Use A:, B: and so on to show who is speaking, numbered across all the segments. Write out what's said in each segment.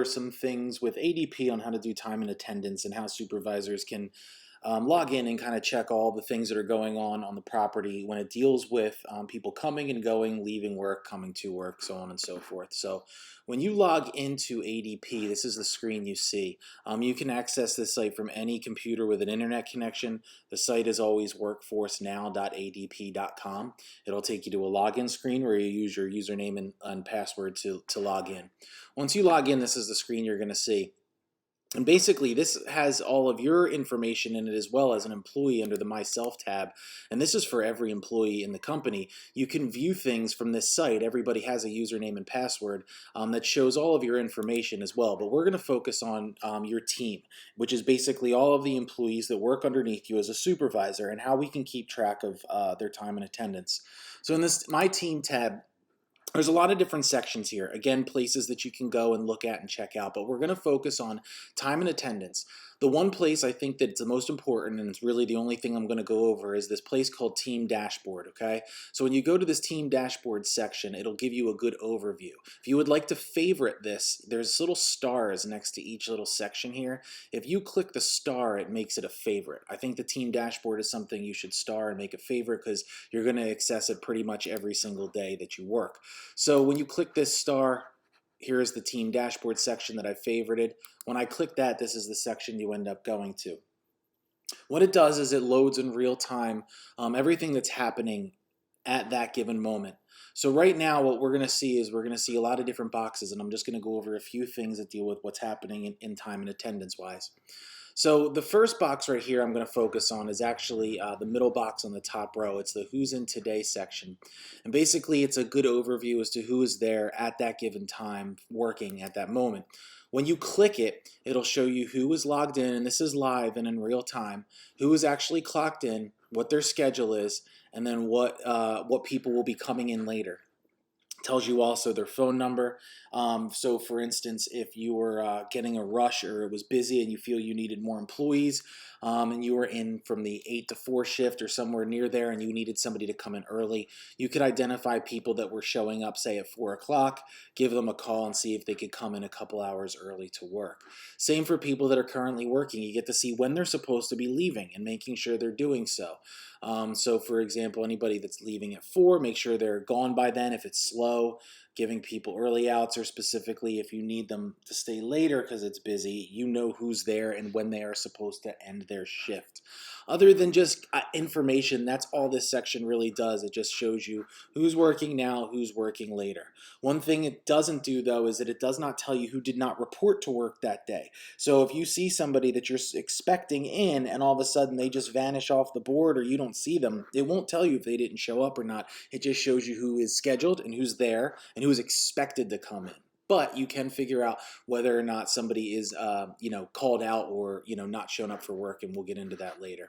A: some things with ADP on how to do time and attendance and how supervisors can log in and kind of check all the things that are going on the property when it deals with people coming and going, leaving work, coming to work, so on and so forth. So when you log into ADP, this is the screen you see. You can access this site from any computer with an internet connection. The site is always workforcenow.adp.com. It'll take you to a login screen where you use your username and password to log in. Once you log in, this is the screen you're going to see. And basically, this has all of your information in it as well as an employee under the Myself tab. And this is for every employee in the company. You can view things from this site. Everybody has a username and password that shows all of your information as well. But we're going to focus on your team, which is basically all of the employees that work underneath you as a supervisor and how we can keep track of their time and attendance. So in this My Team tab, there's a lot of different sections here. Again, places that you can go and look at and check out, but we're going to focus on time and attendance. The one place I think that's the most important, and it's really the only thing I'm going to go over, is this place called Team Dashboard, okay? So when you go to this Team Dashboard section, it'll give you a good overview. If you would like to favorite this, there's little stars next to each little section here. If you click the star, it makes it a favorite. I think the Team Dashboard is something you should star and make a favorite because you're going to access it pretty much every single day that you work. So when you click this star, here's the Team Dashboard section that I favorited. When I click that, this is the section you end up going to. What it does is it loads in real time everything that's happening at that given moment. So right now what we're going to see is we're going to see a lot of different boxes, and I'm just going to go over a few things that deal with what's happening in time and attendance wise. So the first box right here I'm going to focus on is actually the middle box on the top row. It's the Who's in Today section. And basically it's a good overview as to who is there at that given time working at that moment. When you click it, it'll show you who is logged in, and this is live and in real time, who is actually clocked in, what their schedule is, and then what people will be coming in later. Tells you also their phone number. So for instance, if you were getting a rush or it was busy and you feel you needed more employees and you were in from the 8 to 4 shift or somewhere near there and you needed somebody to come in early, you could identify people that were showing up, say at 4 o'clock, give them a call and see if they could come in a couple hours early to work. Same for people that are currently working. You get to see when they're supposed to be leaving and making sure they're doing so. So for example, anybody that's leaving at 4, make sure they're gone by then if it's slow. Giving people early outs, or specifically if you need them to stay later because it's busy, you know who's there and when they are supposed to end their shift. Other than just information, that's all this section really does. It just shows you who's working now, who's working later. One thing it doesn't do though is that it does not tell you who did not report to work that day. So if you see somebody that you're expecting in and all of a sudden they just vanish off the board or you don't see them, it won't tell you if they didn't show up or not. It just shows you who is scheduled and who's there and who is expected to come in. But you can figure out whether or not somebody is, called out or, not shown up for work, and we'll get into that later.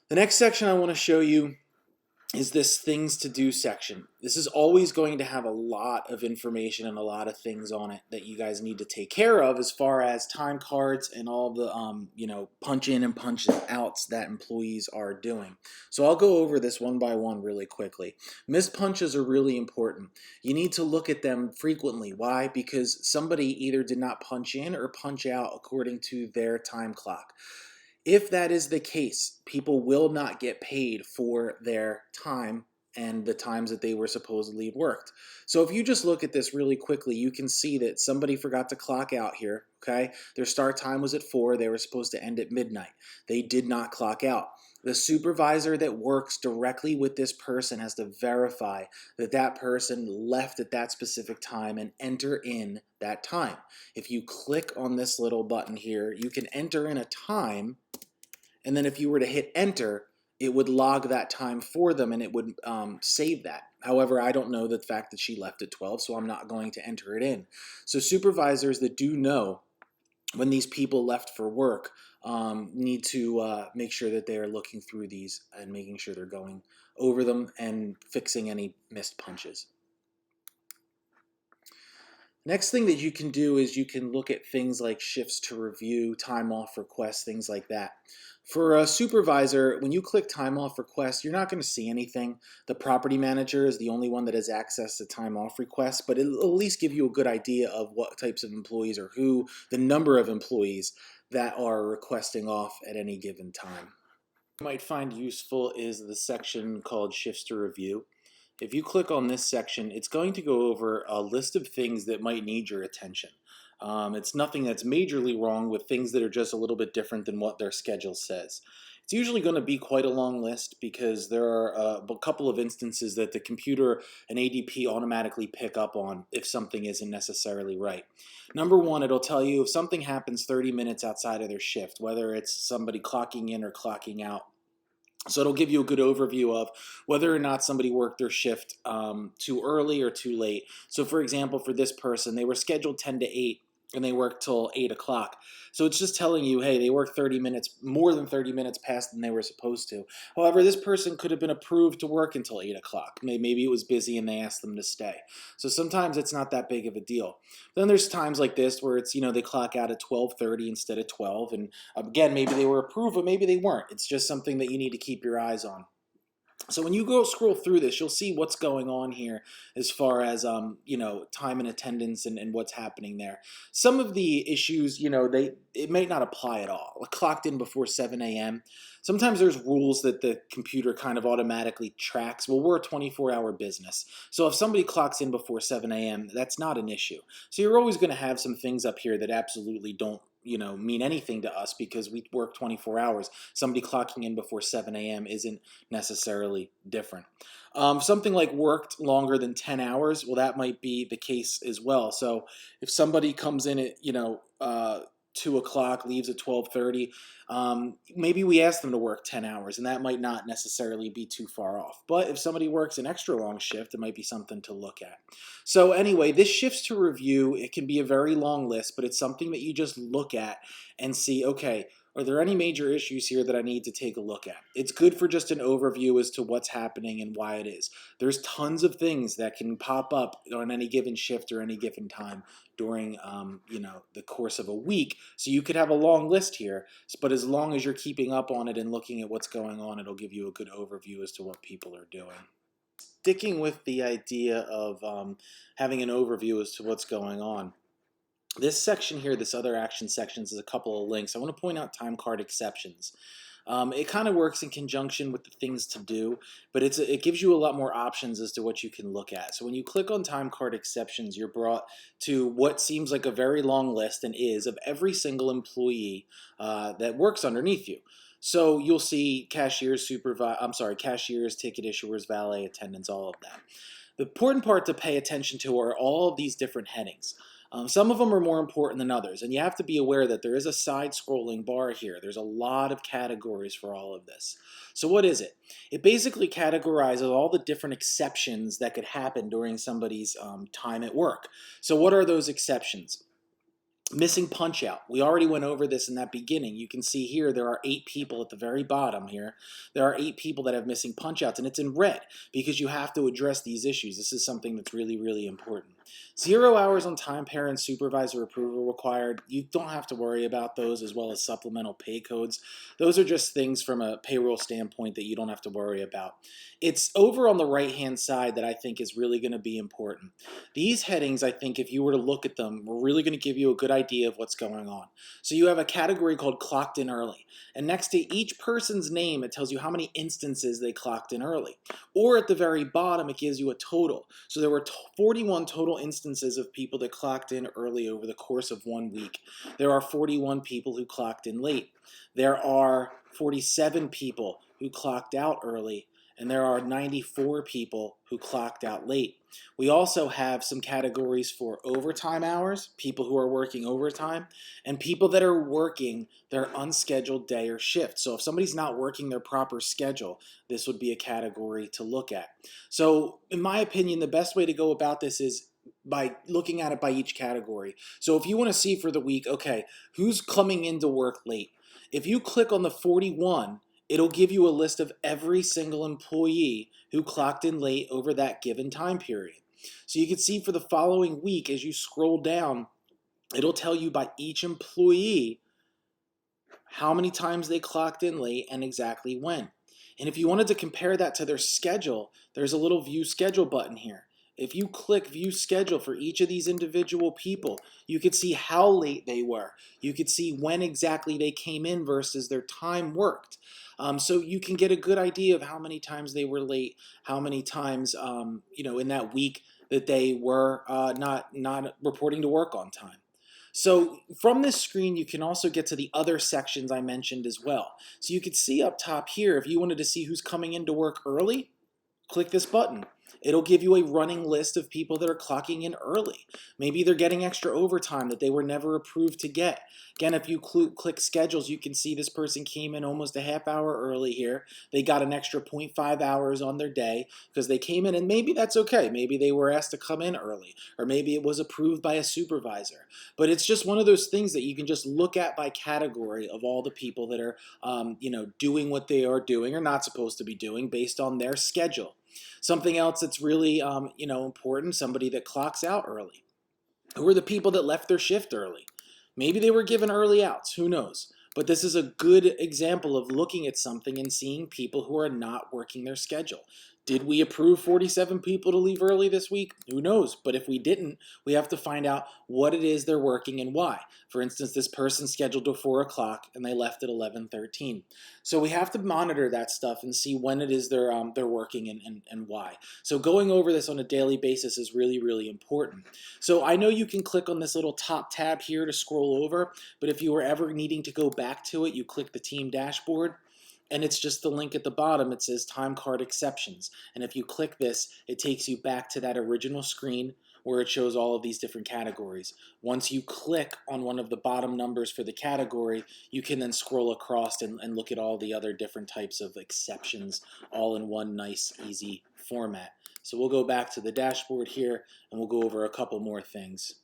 A: The next section I want to show you is this things to do section. This is always going to have a lot of information and a lot of things on it that you guys need to take care of as far as time cards and all the punch in and punch outs that employees are doing. So I'll go over this one by one really quickly. Missed punches are really important. You need to look at them frequently. Why? Because somebody either did not punch in or punch out according to their time clock. If that is the case, people will not get paid for their time and the times that they were supposedly worked. So if you just look at this really quickly, you can see that somebody forgot to clock out here, okay? Their start time was at 4. They were supposed to end at midnight. They did not clock out. The supervisor that works directly with this person has to verify that that person left at that specific time and enter in that time. If you click on this little button here, you can enter in a time, and then if you were to hit enter, it would log that time for them and it would save that. However, I don't know the fact that she left at 12, so I'm not going to enter it in. So supervisors that do know when these people left for work need to make sure that they are looking through these and making sure they're going over them and fixing any missed punches. Next thing that you can do is you can look at things like shifts to review, time off requests, things like that. For a supervisor, when you click time off request, you're not going to see anything. The property manager is the only one that has access to time off requests, but it'll at least give you a good idea of what types of employees or who, the number of employees that are requesting off at any given time. You might find useful is the section called shifts to review. If you click on this section, it's going to go over a list of things that might need your attention. It's nothing that's majorly wrong with things that are just a little bit different than what their schedule says. It's usually going to be quite a long list because there are a couple of instances that the computer and ADP automatically pick up on if something isn't necessarily right. Number one, it'll tell you if something happens 30 minutes outside of their shift, whether it's somebody clocking in or clocking out. So it'll give you a good overview of whether or not somebody worked their shift too early or too late. So for example, for this person, they were scheduled 10 to 8 and they worked till 8 o'clock. So it's just telling you, hey, they worked 30 minutes, more than 30 minutes past than they were supposed to. However, this person could have been approved to work until 8 o'clock. Maybe it was busy and they asked them to stay. So sometimes it's not that big of a deal. Then there's times like this where it's, they clock out at 12:30 instead of 12. And again, maybe they were approved, but maybe they weren't. It's just something that you need to keep your eyes on. So when you go scroll through this, you'll see what's going on here as far as time and attendance and what's happening there. Some of the issues, it may not apply at all. Like clocked in before 7 a.m. Sometimes there's rules that the computer kind of automatically tracks. Well, we're a 24-hour business, so if somebody clocks in before 7 a.m., that's not an issue. So you're always going to have some things up here that absolutely don't mean anything to us because we work 24 hours. Somebody clocking in before 7 a.m. isn't necessarily different. Something like worked longer than 10 hours, well, that might be the case as well. So if somebody comes in at, 2 o'clock, leaves at 12:30, maybe we ask them to work 10 hours, and that might not necessarily be too far off. But if somebody works an extra long shift, it might be something to look at. So anyway, this shifts to review. It can be a very long list, but it's something that you just look at and see, okay, are there any major issues here that I need to take a look at? It's good for just an overview as to what's happening and why it is. There's tons of things that can pop up on any given shift or any given time during the course of a week. So you could have a long list here, but as long as you're keeping up on it and looking at what's going on, it'll give you a good overview as to what people are doing. Sticking with the idea of having an overview as to what's going on. This section here, this other action sections, is a couple of links. I want to point out time card exceptions. It kind of works in conjunction with the things to do, but it gives you a lot more options as to what you can look at. So when you click on time card exceptions, you're brought to what seems like a very long list and is of every single employee that works underneath you. So you'll see cashiers, cashiers, ticket issuers, valet attendants, all of that. The important part to pay attention to are all of these different headings. Some of them are more important than others, and you have to be aware that there is a side-scrolling bar here. There's a lot of categories for all of this. So what is it? It basically categorizes all the different exceptions that could happen during somebody's time at work. So what are those exceptions? Missing punch out. We already went over this in that beginning. You can see here there are 8 people at the very bottom here. There are 8 people that have missing punch outs, and it's in red because you have to address these issues. This is something that's really, really important. 0 hours on time, parent, supervisor approval required. You don't have to worry about those, as well as supplemental pay codes. Those are just things from a payroll standpoint that you don't have to worry about. It's over on the right-hand side that I think is really going to be important. These headings, I think, if you were to look at them, are really going to give you a good idea of what's going on. So you have a category called clocked in early, and next to each person's name, it tells you how many instances they clocked in early. Or at the very bottom, it gives you a total. So there were 41 total instances of people that clocked in early over the course of 1 week. There are 41 people who clocked in late. There are 47 people who clocked out early, and there are 94 people who clocked out late. We also have some categories for overtime hours, people who are working overtime, and people that are working their unscheduled day or shift. So if somebody's not working their proper schedule, this would be a category to look at. So in my opinion, the best way to go about this is by looking at it by each category. So if you want to see for the week, okay, who's coming into work late? If you click on the 41, it'll give you a list of every single employee who clocked in late over that given time period. So you can see for the following week, as you scroll down, it'll tell you by each employee how many times they clocked in late, and exactly when. And if you wanted to compare that to their schedule, there's a little view schedule button here. If you click view schedule for each of these individual people, you could see how late they were. You could see when exactly they came in versus their time worked. So you can get a good idea of how many times they were late, how many times in that week that they were not reporting to work on time. So from this screen, you can also get to the other sections I mentioned as well. So you could see up top here, if you wanted to see who's coming into work early, click this button. It'll give you a running list of people that are clocking in early. Maybe they're getting extra overtime that they were never approved to get. Again, if you click schedules, you can see this person came in almost a half hour early here. They got an extra 0.5 hours on their day because they came in, and maybe that's okay. Maybe they were asked to come in early, or maybe it was approved by a supervisor. But it's just one of those things that you can just look at by category of all the people that are doing what they are doing or not supposed to be doing based on their schedule. Something else that's really important, somebody that clocks out early. Who are the people that left their shift early? Maybe they were given early outs, who knows? But this is a good example of looking at something and seeing people who are not working their schedule. Did we approve 47 people to leave early this week? Who knows? But if we didn't, we have to find out what it is they're working and why. For instance, this person scheduled to 4 o'clock and they left at 11:13. So we have to monitor that stuff and see when it is they're working and why. So going over this on a daily basis is really, really important. So I know you can click on this little top tab here to scroll over, but if you were ever needing to go back to it, you click the team dashboard, and it's just the link at the bottom. It says time card exceptions. And if you click this, it takes you back to that original screen where it shows all of these different categories. Once you click on one of the bottom numbers for the category, you can then scroll across and look at all the other different types of exceptions all in one nice, easy format. So we'll go back to the dashboard here and we'll go over a couple more things.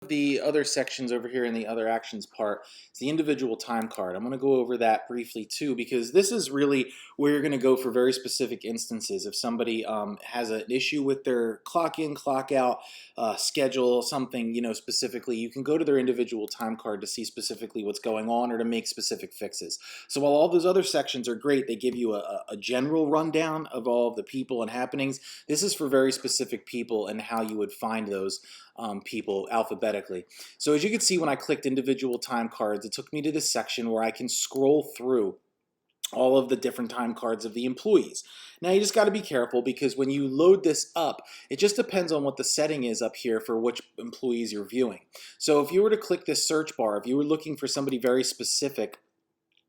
A: The other sections over here in the other actions part is the individual time card. I'm going to go over that briefly too, because this is really where you're going to go for very specific instances. If somebody has an issue with their clock in, clock out schedule, something specifically, you can go to their individual time card to see specifically what's going on or to make specific fixes. So while all those other sections are great, they give you a general rundown of all of the people and happenings. This is for very specific people and how you would find those people alphabetically. So as you can see, when I clicked individual time cards, it took me to this section where I can scroll through all of the different time cards of the employees. Now you just got to be careful, because when you load this up, it just depends on what the setting is up here for which employees you're viewing. So if you were to click this search bar, if you were looking for somebody very specific,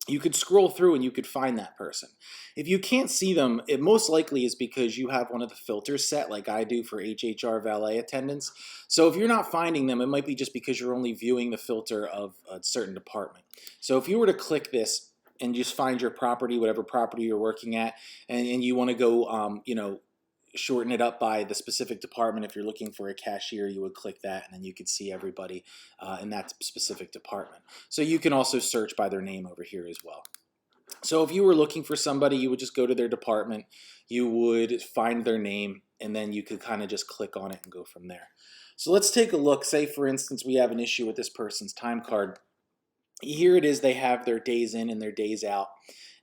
A: you could scroll through and you could find that person. If you can't see them, it most likely is because you have one of the filters set like I do for HHR valet attendants. So if you're not finding them, it might be just because you're only viewing the filter of a certain department. So if you were to click this and just find your property, whatever property you're working at, and you want to go, shorten it up by the specific department. If you're looking for a cashier, you would click that, and then you could see everybody in that specific department. So you can also search by their name over here as well. So if you were looking for somebody, you would just go to their department, you would find their name, and then you could kind of just click on it and go from there. So let's take a look. Say, for instance, we have an issue with this person's time card. Here it is, they have their days in and their days out.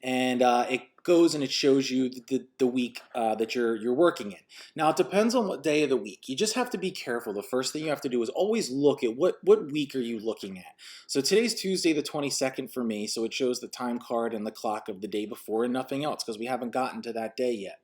A: And it goes and it shows you the week that you're working in. Now, it depends on what day of the week. You just have to be careful. The first thing you have to do is always look at what week are you looking at. So today's Tuesday the 22nd for me, so it shows the time card and the clock of the day before and nothing else, because we haven't gotten to that day yet.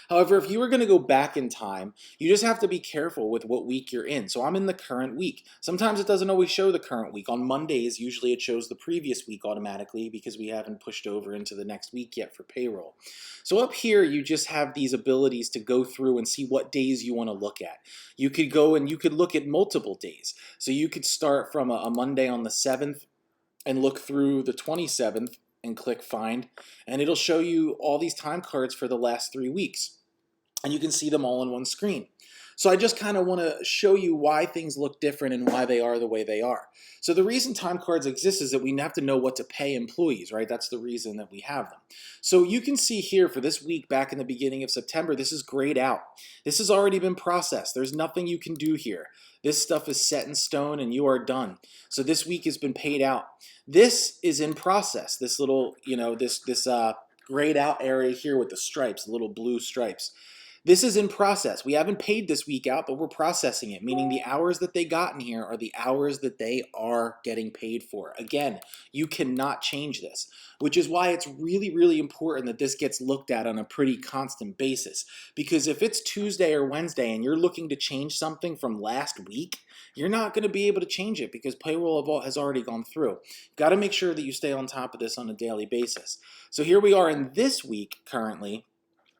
A: However, if you were going to go back in time, you just have to be careful with what week you're in. So I'm in the current week. Sometimes it doesn't always show the current week. On Mondays, usually it shows the previous week automatically because we haven't pushed over into the next week yet for payroll. So up here, you just have these abilities to go through and see what days you want to look at. You could go and you could look at multiple days. So you could start from a Monday on the 7th and look through the 27th and click find, and it'll show you all these time cards for the last 3 weeks. And you can see them all on one screen. So I just kind of want to show you why things look different and why they are the way they are. So the reason time cards exist is that we have to know what to pay employees, right? That's the reason that we have them. So you can see here for this week back in the beginning of September, this is grayed out. This has already been processed. There's nothing you can do here. This stuff is set in stone and you are done. So this week has been paid out. This is in process. This little, this grayed out area here with the stripes, the little blue stripes. This is in process. We haven't paid this week out, but we're processing it, meaning the hours that they got in here are the hours that they are getting paid for. Again, you cannot change this, which is why it's really, really important that this gets looked at on a pretty constant basis. Because if it's Tuesday or Wednesday and you're looking to change something from last week, you're not going to be able to change it because payroll has already gone through. You've got to make sure that you stay on top of this on a daily basis. So here we are in this week currently.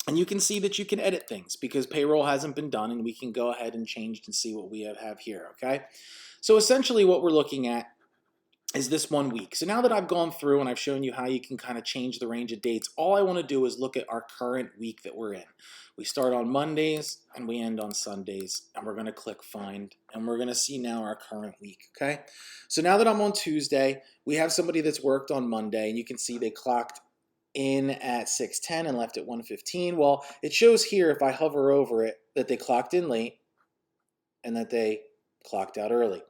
A: And you can see that you can edit things because payroll hasn't been done, and we can go ahead and change and see what we have here, okay? So essentially what we're looking at is this 1 week. So now that I've gone through and I've shown you how you can kind of change the range of dates, all I want to do is look at our current week that we're in. We start on Mondays and we end on Sundays, and we're going to click Find, and we're going to see now our current week, okay? So now that I'm on Tuesday, we have somebody that's worked on Monday, and you can see they clocked in at 6:10 and left at 1:15. Well, it shows here if I hover over it that they clocked in late and that they clocked out early.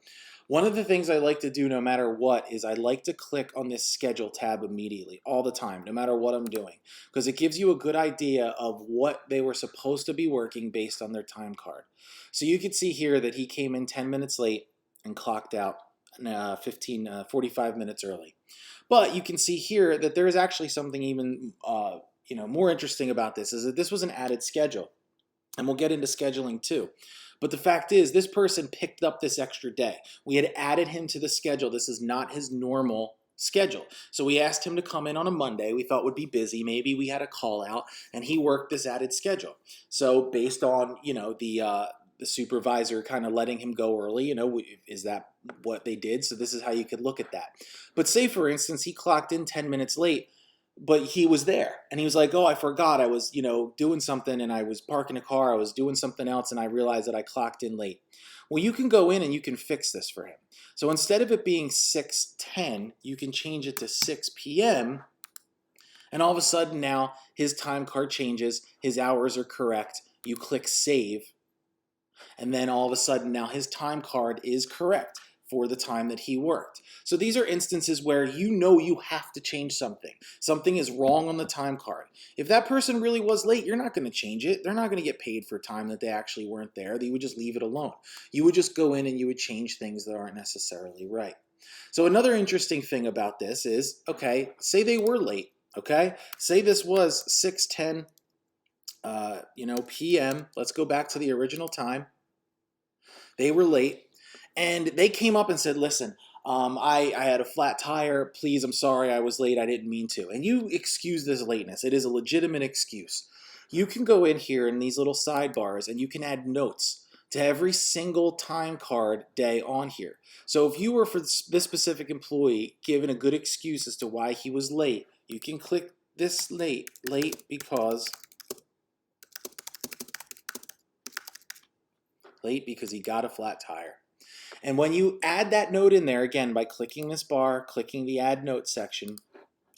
A: One of the things I like to do no matter what is I like to click on this schedule tab immediately, all the time, no matter what I'm doing, because it gives you a good idea of what they were supposed to be working based on their time card. So you can see here that he came in 10 minutes late and clocked out 45 minutes early. But you can see here that there is actually something even more interesting about this, is that this was an added schedule. And we'll get into scheduling too. But the fact is, this person picked up this extra day. We had added him to the schedule. This is not his normal schedule. So we asked him to come in on a Monday. We thought would be busy. Maybe we had a call out, and he worked this added schedule. So based on, the supervisor kind of letting him go early, is that what they did? So this is how you could look at that. But say, for instance, he clocked in 10 minutes late, but he was there. And he was like, oh, I forgot. I was, doing something, and I was parking a car. I was doing something else, and I realized that I clocked in late. Well, you can go in and you can fix this for him. So instead of it being 6:10, you can change it to 6 p.m., and all of a sudden now his time card changes. His hours are correct. You click Save. And then all of a sudden now his time card is correct for the time that he worked. So these are instances where you have to change something. Something is wrong on the time card. If that person really was late, you're not going to change it. They're not going to get paid for time that they actually weren't there. They would just leave it alone. You would just go in and you would change things that aren't necessarily right. So another interesting thing about this is, okay, say they were late, okay? Say this was 6:10 p.m. Let's go back to the original time. They were late, and they came up and said, listen, I had a flat tire. Please, I'm sorry I was late. I didn't mean to. And you excuse this lateness. It is a legitimate excuse. You can go in here in these little sidebars, and you can add notes to every single time card day on here. So if you were, for this specific employee, given a good excuse as to why he was late, you can click this late because he got a flat tire. And when you add that note in there, again, by clicking this bar, clicking the Add Note section,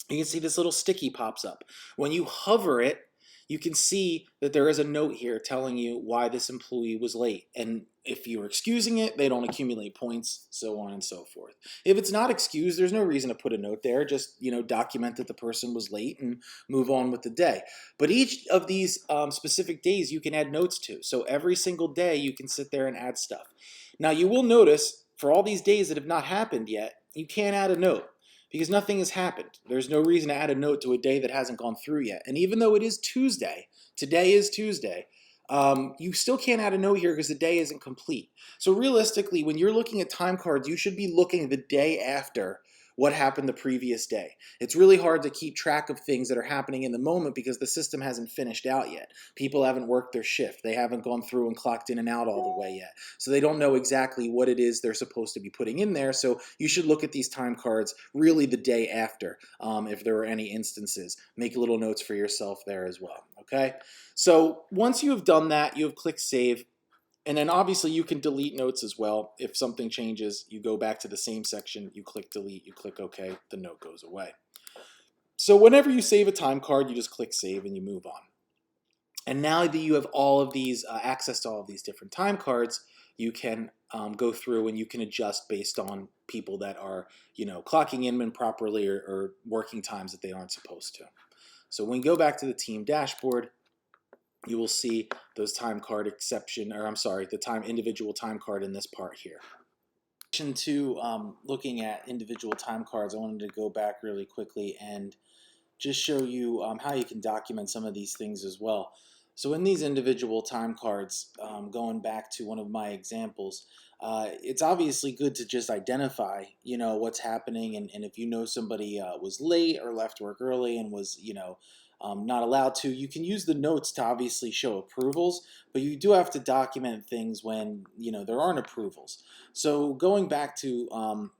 A: you can see this little sticky pops up. When you hover it, you can see that there is a note here telling you why this employee was late. And if you're excusing it, they don't accumulate points, so on and so forth. If it's not excused, there's no reason to put a note there. Just, document that the person was late and move on with the day. But each of these specific days you can add notes to. So every single day you can sit there and add stuff. Now you will notice for all these days that have not happened yet, you can't add a note, because nothing has happened. There's no reason to add a note to a day that hasn't gone through yet. And even though it is Tuesday, today is Tuesday, you still can't add a note here because the day isn't complete. So realistically, when you're looking at time cards, you should be looking the day after what happened the previous day. It's really hard to keep track of things that are happening in the moment because the system hasn't finished out yet. People haven't worked their shift. They haven't gone through and clocked in and out all the way yet. So they don't know exactly what it is they're supposed to be putting in there. So you should look at these time cards really the day after, if there are any instances. Make little notes for yourself there as well, okay? So once you have done that, you have clicked Save. And then obviously you can delete notes as well. If something changes, you go back to the same section, you click delete, you click OK, the note goes away. So whenever you save a time card, you just click save and you move on. And now that you have all of these access to all of these different time cards, you can go through and you can adjust based on people that are, clocking in improperly or working times that they aren't supposed to. So when you go back to the team dashboard, you will see those time card exception, or I'm sorry, the individual time card in this part here. In addition to looking at individual time cards, I wanted to go back really quickly and just show you how you can document some of these things as well. So in these individual time cards, going back to one of my examples, it's obviously good to just identify, what's happening, and if you know somebody was late or left work early and was, not allowed to, you can use the notes to obviously show approvals, but you do have to document things when, there aren't approvals. So going back to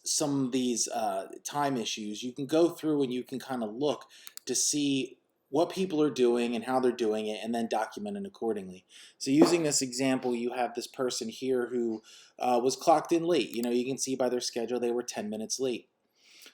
A: some of these time issues, you can go through and you can kind of look to see what people are doing and how they're doing it, and then document it accordingly. So using this example, you have this person here who was clocked in late. You can see by their schedule they were 10 minutes late.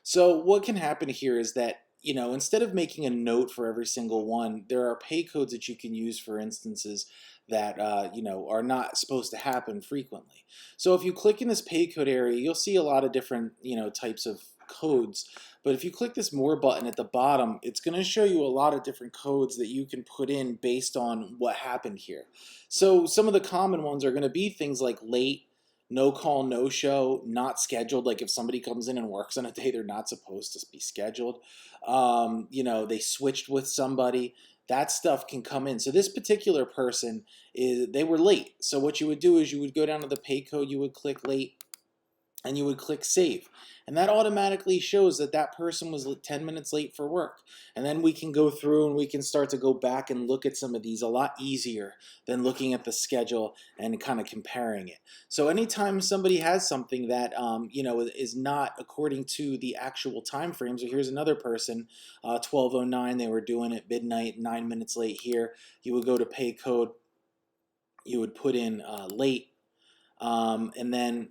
A: So what can happen here is that, instead of making a note for every single one, there are pay codes that you can use for instances that, are not supposed to happen frequently. So if you click in this pay code area, you'll see a lot of different, types of codes. But if you click this more button at the bottom, it's going to show you a lot of different codes that you can put in based on what happened here. So some of the common ones are going to be things like late, no call, no show, not scheduled. Like if somebody comes in and works on a day they're not supposed to be scheduled, they switched with somebody. That stuff can come in. So this particular person they were late. So what you would do is you would go down to the pay code, you would click late, and you would click save. And that automatically shows that that person was 10 minutes late for work. And then we can go through and we can start to go back and look at some of these a lot easier than looking at the schedule and kind of comparing it. So anytime somebody has something that is not according to the actual time frame, so here's another person, 12:09, they were doing it midnight, 9 minutes late here. You would go to pay code, you would put in late, and then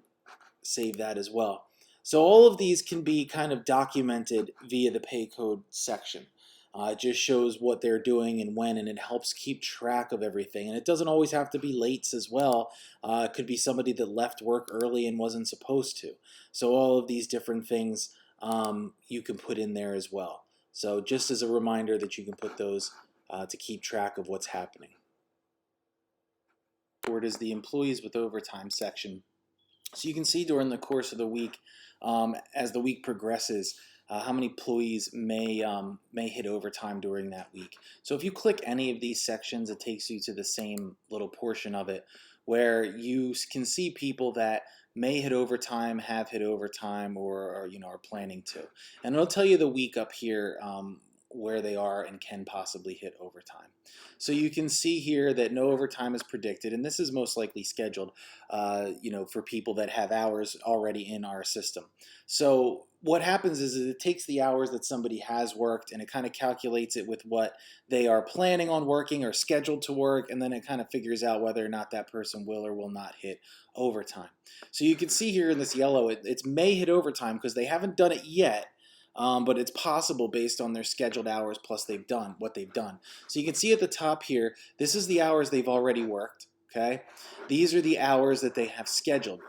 A: save that as well. So all of these can be kind of documented via the pay code section. It just shows what they're doing and when, and it helps keep track of everything. And it doesn't always have to be lates as well. It could be somebody that left work early and wasn't supposed to. So all of these different things you can put in there as well. So just as a reminder that you can put those to keep track of what's happening. Forward is the employees with overtime section. So you can see during the course of the week, as the week progresses, how many employees may hit overtime during that week. So if you click any of these sections, it takes you to the same little portion of it where you can see people that may hit overtime, have hit overtime, or are planning to. And it'll tell you the week up here where they are and can possibly hit overtime. So you can see here that no overtime is predicted, and this is most likely scheduled, for people that have hours already in our system. So what happens is it takes the hours that somebody has worked and it kind of calculates it with what they are planning on working or scheduled to work, and then it kind of figures out whether or not that person will or will not hit overtime. So you can see here in this yellow, it's may hit overtime because they haven't done it yet. But it's possible based on their scheduled hours plus what they've done. So you can see at the top here, this is the hours they've already worked, okay? These are the hours that they have scheduled.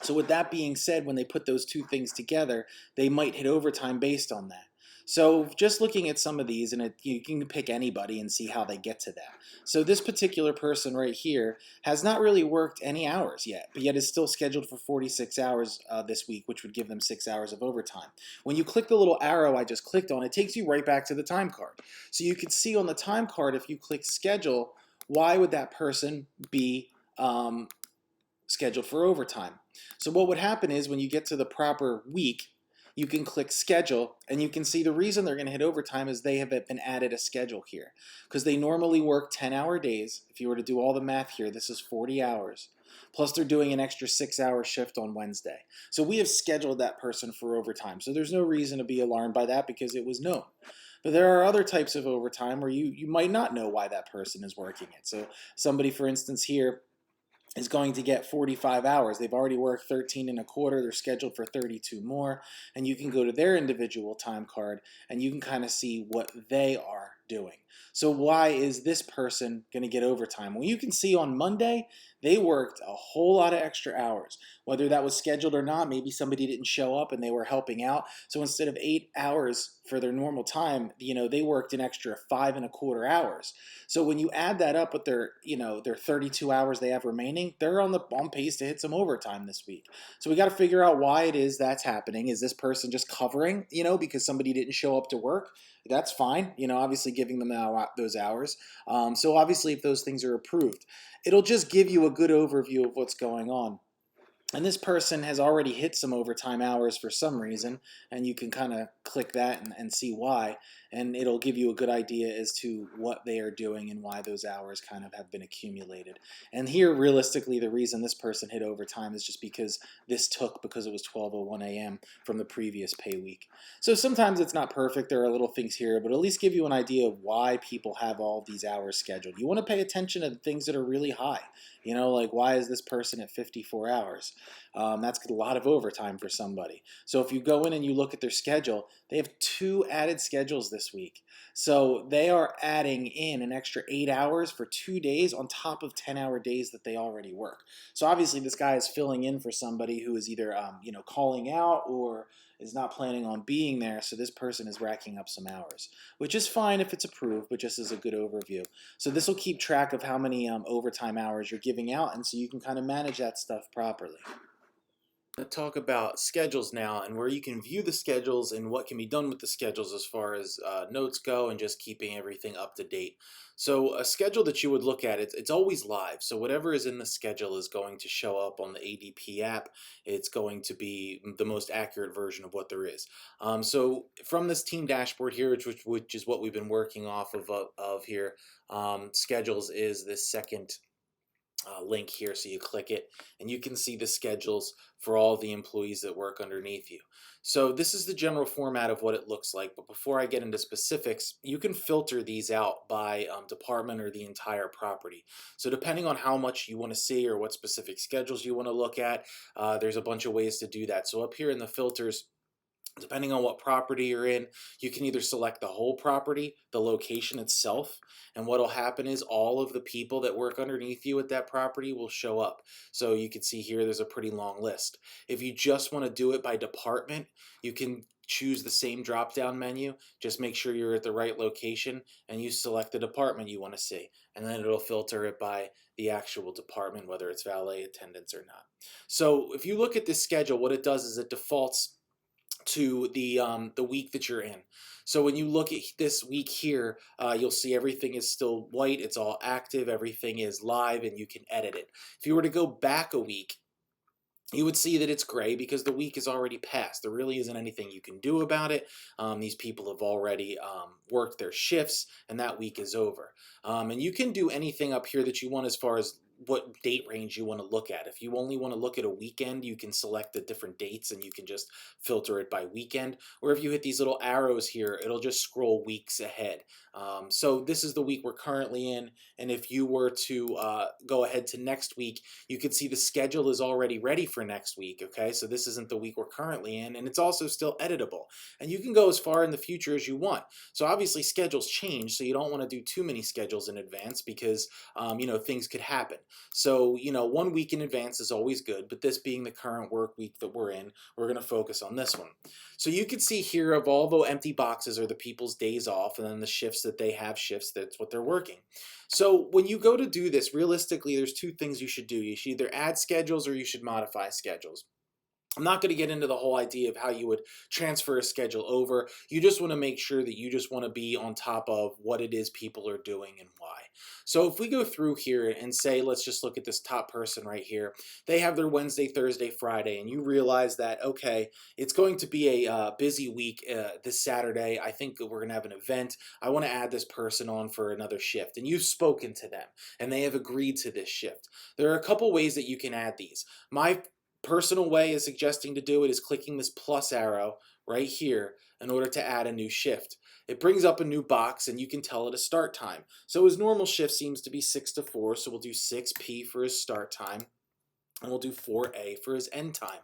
A: So with that being said, when they put those two things together, they might hit overtime based on that. So just looking at some of these, and you can pick anybody and see how they get to that. So this particular person right here has not really worked any hours yet, but yet is still scheduled for 46 hours this week, which would give them 6 hours of overtime. When you click the little arrow I just clicked on, it takes you right back to the time card. So you can see on the time card, if you click schedule, why would that person be scheduled for overtime? So what would happen is when you get to the proper week, you can click schedule, and you can see the reason they're going to hit overtime is they have been added a schedule here. Because they normally work 10-hour days. If you were to do all the math here, this is 40 hours. Plus they're doing an extra 6-hour shift on Wednesday. So we have scheduled that person for overtime. So there's no reason to be alarmed by that because it was known. But there are other types of overtime where you might not know why that person is working it. So somebody, for instance, here is going to get 45 hours. They've already worked 13 and a quarter. They're scheduled for 32 more. And you can go to their individual time card and you can kind of see what they are doing. So why is this person going to get overtime? Well, you can see on Monday, they worked a whole lot of extra hours, whether that was scheduled or not. Maybe somebody didn't show up and they were helping out. So instead of 8 hours for their normal time, they worked an extra 5 and a quarter hours. So when you add that up with their 32 hours they have remaining, they're on pace to hit some overtime this week. So we got to figure out why it is that's happening. Is this person just covering, because somebody didn't show up to work? That's fine. Obviously giving them those hours. So obviously if those things are approved, it'll just give you a good overview of what's going on. And this person has already hit some overtime hours for some reason, and you can kind of click that and see why, and it'll give you a good idea as to what they are doing and why those hours kind of have been accumulated. And here, realistically, the reason this person hit overtime is just because because it was 12:01 a.m. from the previous pay week. So sometimes it's not perfect. There are little things here, but at least give you an idea of why people have all these hours scheduled. You want to pay attention to the things that are really high. Like why is this person at 54 hours? That's a lot of overtime for somebody. So if you go in and you look at their schedule, they have 2 added schedules this week. So they are adding in an extra 8 hours for 2 days on top of 10-hour days that they already work. So obviously this guy is filling in for somebody who is either calling out or is not planning on being there. So this person is racking up some hours, which is fine if it's approved, but just as a good overview. So this will keep track of how many overtime hours you're giving out, and so you can kind of manage that stuff properly. Talk about schedules now and where you can view the schedules and what can be done with the schedules as far as notes go and just keeping everything up to date. So a schedule that you would look at, it's always live. So whatever is in the schedule is going to show up on the ADP app. It's going to be the most accurate version of what there is. So from this team dashboard here, which is what we've been working off of here, schedules is this second link here. So you click it and you can see the schedules for all the employees that work underneath you. So this is the general format of what it looks like. But before I get into specifics, you can filter these out by department or the entire property. So depending on how much you want to see or what specific schedules you want to look at, there's a bunch of ways to do that. So up here in the filters, depending on what property you're in, you can either select the whole property, the location itself, and what'll happen is all of the people that work underneath you at that property will show up. So you can see here there's a pretty long list. If you just want to do it by department, you can choose the same drop-down menu. Just make sure you're at the right location and you select the department you want to see, and then it'll filter it by the actual department, whether it's valet, attendants, or not. So if you look at this schedule, what it does is it defaults to the week that you're in. So when you look at this week here, you'll see everything is still white. It's all active. Everything is live, and you can edit it. If you were to go back a week, you would see that it's gray because the week is already passed. There really isn't anything you can do about it. These people have already worked their shifts, and that week is over. And you can do anything up here that you want as far as what date range you want to look at. If you only want to look at a weekend, you can select the different dates and you can just filter it by weekend. Or if you hit these little arrows here, it'll just scroll weeks ahead. So this is the week we're currently in, and if you were to go ahead to next week, you can see the schedule is already ready for next week, okay? So this isn't the week we're currently in, and it's also still editable. And you can go as far in the future as you want. So obviously schedules change, so you don't want to do too many schedules in advance because, things could happen. So, 1 week in advance is always good, but this being the current work week that we're in, we're going to focus on this one. So you can see here of all the empty boxes are the people's days off, and then the shifts that they have shifts, that's what they're working. So when you go to do this, realistically, there's 2 things you should do. You should either add schedules or you should modify schedules. I'm not going to get into the whole idea of how you would transfer a schedule over. You just want to make sure that you just want to be on top of what it is people are doing and why. So if we go through here and say, let's just look at this top person right here. They have their Wednesday, Thursday, Friday, and you realize that, okay, it's going to be a busy week this Saturday. I think that we're going to have an event. I want to add this person on for another shift. And you've spoken to them, and they have agreed to this shift. There are a couple ways that you can add these. My personal way is suggesting to do it is clicking this plus arrow right here in order to add a new shift. It brings up a new box and you can tell it a start time. So his normal shift seems to be 6 to 4, so we'll do 6P for his start time and we'll do 4A for his end time.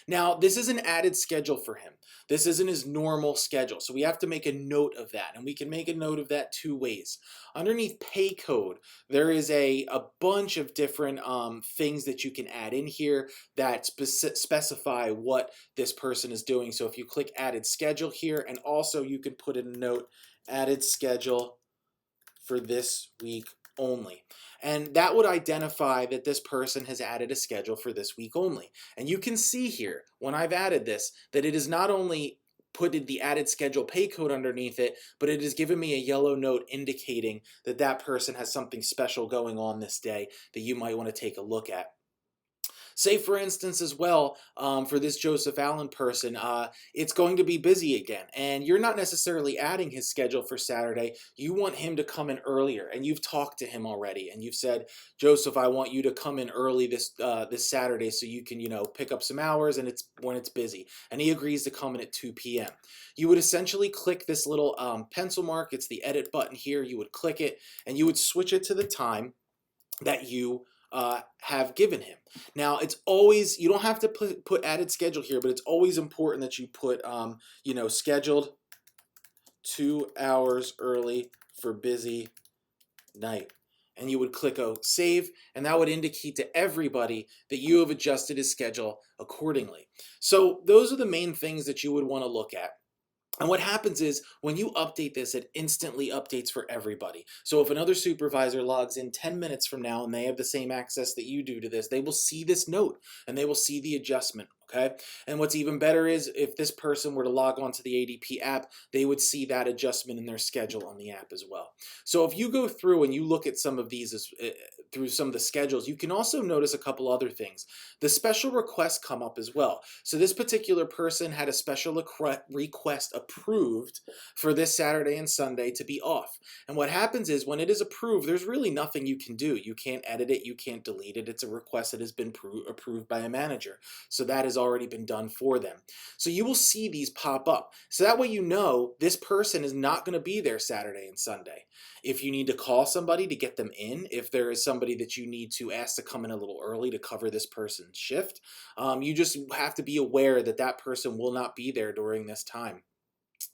A: Now, this is an added schedule for him. This isn't his normal schedule, so we have to make a note of that, and we can make a note of that two ways. Underneath pay code, there is a bunch of different things that you can add in here that specify what this person is doing. So if you click added schedule here, and also you can put in a note, added schedule for this week only. And that would identify that this person has added a schedule for this week only. And you can see here, when I've added this, that it is not only put the added schedule pay code underneath it, but it has given me a yellow note indicating that that person has something special going on this day that you might want to take a look at. Say, for instance, as well, for this Joseph Allen person, it's going to be busy again, and you're not necessarily adding his schedule for Saturday. You want him to come in earlier, and you've talked to him already, and you've said, Joseph, I want you to come in early this Saturday so you can, pick up some hours, and it's when it's busy. And he agrees to come in at 2 p.m. You would essentially click this little pencil mark. It's the edit button here. You would click it, and you would switch it to the time that you have given him. Now, it's always, you don't have to put added schedule here, but it's always important that you put, scheduled 2 hours early for busy night. And you would click save, and that would indicate to everybody that you have adjusted his schedule accordingly. So those are the main things that you would want to look at. And what happens is when you update this, it instantly updates for everybody. So if another supervisor logs in 10 minutes from now and they have the same access that you do to this, they will see this note and they will see the adjustment. Okay. And what's even better is if this person were to log on to the ADP app, they would see that adjustment in their schedule on the app as well. So if you go through and you look at some of these through some of the schedules, you can also notice a couple other things. The special requests come up as well. So this particular person had a special request approved for this Saturday and Sunday to be off. And what happens is when it is approved, there's really nothing you can do. You can't edit it. You can't delete it. It's a request that has been approved by a manager. So that has already been done for them. So you will see these pop up. So that way you know this person is not going to be there Saturday and Sunday. If you need to call somebody to get them in, if there is somebody that you need to ask to come in a little early to cover this person's shift, you just have to be aware that that person will not be there during this time.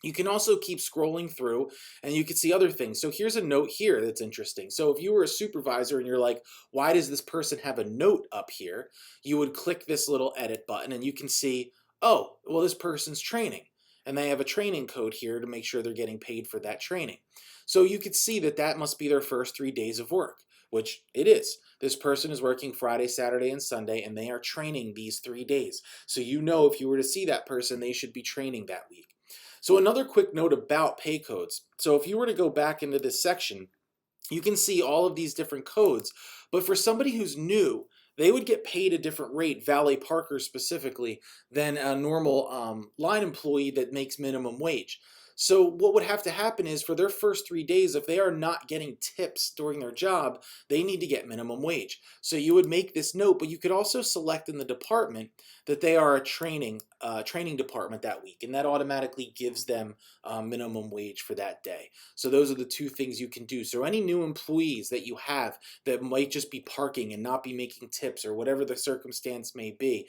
A: You can also keep scrolling through and you can see other things. So here's a note here that's interesting. So if you were a supervisor and you're like, why does this person have a note up here? You would click this little edit button and you can see, oh, well, this person's training. And they have a training code here to make sure they're getting paid for that training. So you could see that that must be their first 3 days of work, which it is. This person is working Friday, Saturday, and Sunday, and they are training these 3 days. So you know if you were to see that person, they should be training that week. So another quick note about pay codes. So if you were to go back into this section, you can see all of these different codes. But for somebody who's new, they would get paid a different rate, valet parkers specifically, than a normal line employee that makes minimum wage. So what would have to happen is for their first 3 days, if they are not getting tips during their job, they need to get minimum wage. So you would make this note, but you could also select in the department that they are a training department that week, and that automatically gives them minimum wage for that day. So those are the two things you can do. So any new employees that you have that might just be parking and not be making tips or whatever the circumstance may be,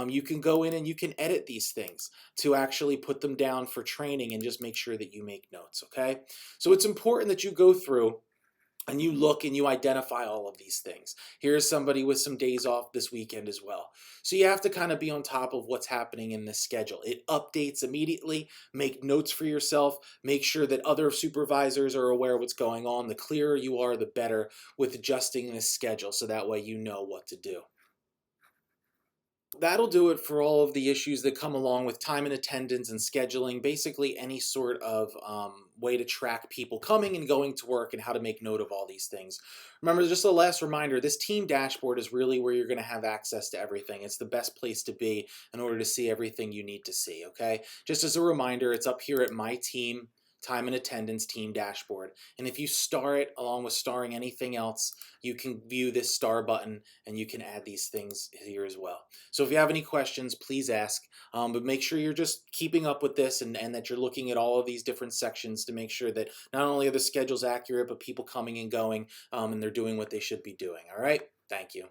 A: you can go in and you can edit these things to actually put them down for training and just make sure that you make notes, okay? So it's important that you go through and you look and you identify all of these things. Here's somebody with some days off this weekend as well. So you have to kind of be on top of what's happening in this schedule. It updates immediately. Make notes for yourself. Make sure that other supervisors are aware of what's going on. The clearer you are, the better with adjusting this schedule, so that way you know what to do. That'll do it for all of the issues that come along with time and attendance and scheduling, basically any sort of way to track people coming and going to work and how to make note of all these things. Remember, just a last reminder, this team dashboard is really where you're going to have access to everything. It's the best place to be in order to see everything you need to see, okay? Just as a reminder, it's up here at My Team, time and attendance team dashboard. And if you star it along with starring anything else, you can view this star button and you can add these things here as well. So if you have any questions, please ask. But make sure you're just keeping up with this, and that you're looking at all of these different sections to make sure that not only are the schedules accurate, but people coming and going, and they're doing what they should be doing. All right? Thank you.